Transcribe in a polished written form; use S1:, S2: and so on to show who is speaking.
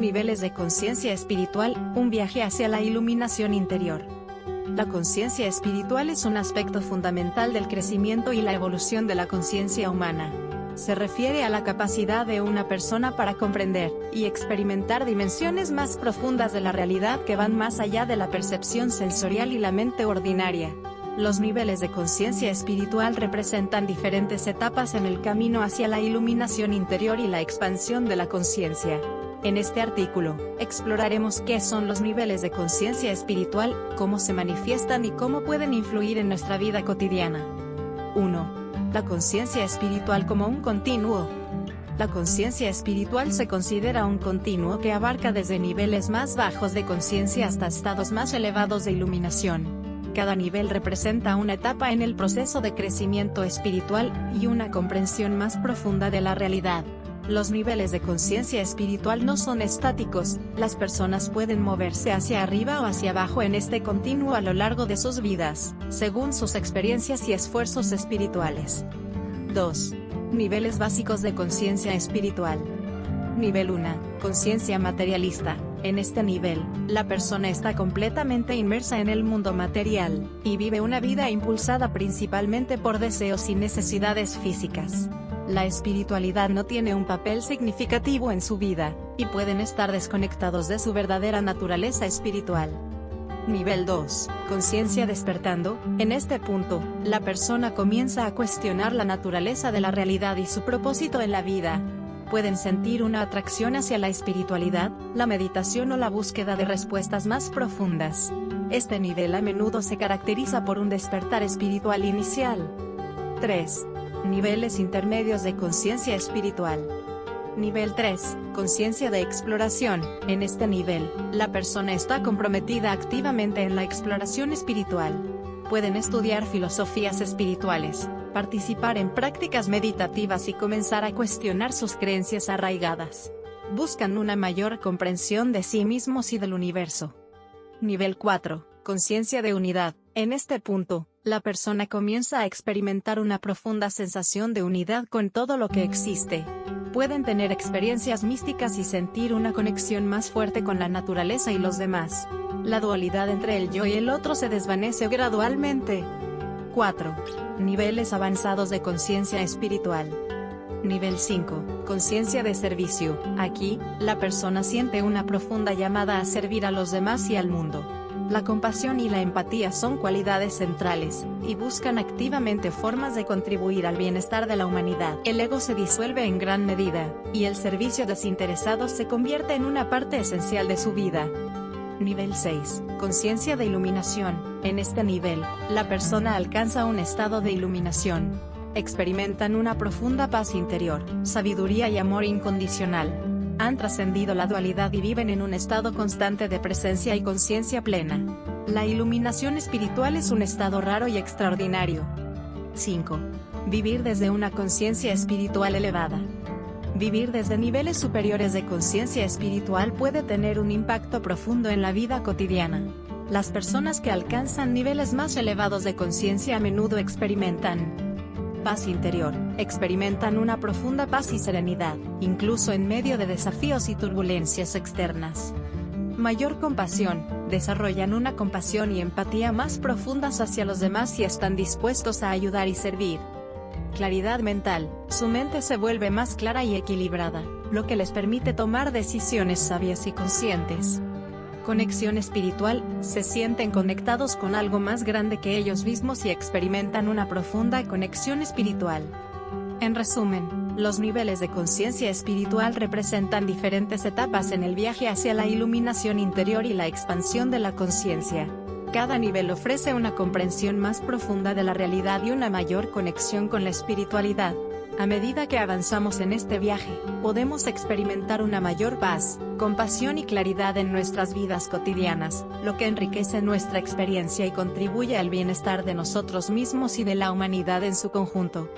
S1: Niveles de conciencia espiritual, un viaje hacia la iluminación interior. La conciencia espiritual es un aspecto fundamental del crecimiento y la evolución de la conciencia humana. Se refiere a la capacidad de una persona para comprender y experimentar dimensiones más profundas de la realidad que van más allá de la percepción sensorial y la mente ordinaria. Los niveles de conciencia espiritual representan diferentes etapas en el camino hacia la iluminación interior y la expansión de la conciencia. En este artículo, exploraremos qué son los niveles de conciencia espiritual, cómo se manifiestan y cómo pueden influir en nuestra vida cotidiana. 1. La conciencia espiritual como un continuo. La conciencia espiritual se considera un continuo que abarca desde niveles más bajos de conciencia hasta estados más elevados de iluminación. Cada nivel representa una etapa en el proceso de crecimiento espiritual y una comprensión más profunda de la realidad. Los niveles de conciencia espiritual no son estáticos, las personas pueden moverse hacia arriba o hacia abajo en este continuo a lo largo de sus vidas, según sus experiencias y esfuerzos espirituales. 2. Niveles básicos de conciencia espiritual. Nivel 1. Conciencia materialista. En este nivel, la persona está completamente inmersa en el mundo material, y vive una vida impulsada principalmente por deseos y necesidades físicas. La espiritualidad no tiene un papel significativo en su vida, y pueden estar desconectados de su verdadera naturaleza espiritual. Nivel 2. Conciencia despertando. En este punto, la persona comienza a cuestionar la naturaleza de la realidad y su propósito en la vida. Pueden sentir una atracción hacia la espiritualidad, la meditación o la búsqueda de respuestas más profundas. Este nivel a menudo se caracteriza por un despertar espiritual inicial. 3. Niveles intermedios de conciencia espiritual. Nivel 3. Conciencia de exploración. En este nivel, la persona está comprometida activamente en la exploración espiritual. Pueden estudiar filosofías espirituales, participar en prácticas meditativas y comenzar a cuestionar sus creencias arraigadas. Buscan una mayor comprensión de sí mismos y del universo. Nivel 4. Conciencia de unidad. En este punto, la persona comienza a experimentar una profunda sensación de unidad con todo lo que existe. Pueden tener experiencias místicas y sentir una conexión más fuerte con la naturaleza y los demás. La dualidad entre el yo y el otro se desvanece gradualmente. 4. Niveles avanzados de conciencia espiritual. Nivel 5. Conciencia de servicio. Aquí, la persona siente una profunda llamada a servir a los demás y al mundo. La compasión y la empatía son cualidades centrales, y buscan activamente formas de contribuir al bienestar de la humanidad. El ego se disuelve en gran medida, y el servicio desinteresado se convierte en una parte esencial de su vida. Nivel 6. Conciencia de iluminación. En este nivel, la persona alcanza un estado de iluminación. Experimentan una profunda paz interior, sabiduría y amor incondicional. Han trascendido la dualidad y viven en un estado constante de presencia y conciencia plena. La iluminación espiritual es un estado raro y extraordinario. 5. Vivir desde una conciencia espiritual elevada. Vivir desde niveles superiores de conciencia espiritual puede tener un impacto profundo en la vida cotidiana. Las personas que alcanzan niveles más elevados de conciencia a menudo experimentan paz interior, experimentan una profunda paz y serenidad, incluso en medio de desafíos y turbulencias externas. Mayor compasión, desarrollan una compasión y empatía más profundas hacia los demás y están dispuestos a ayudar y servir. Claridad mental, su mente se vuelve más clara y equilibrada, lo que les permite tomar decisiones sabias y conscientes. Conexión espiritual, se sienten conectados con algo más grande que ellos mismos y experimentan una profunda conexión espiritual. En resumen, los niveles de conciencia espiritual representan diferentes etapas en el viaje hacia la iluminación interior y la expansión de la conciencia. Cada nivel ofrece una comprensión más profunda de la realidad y una mayor conexión con la espiritualidad. A medida que avanzamos en este viaje, podemos experimentar una mayor paz, compasión y claridad en nuestras vidas cotidianas, lo que enriquece nuestra experiencia y contribuye al bienestar de nosotros mismos y de la humanidad en su conjunto.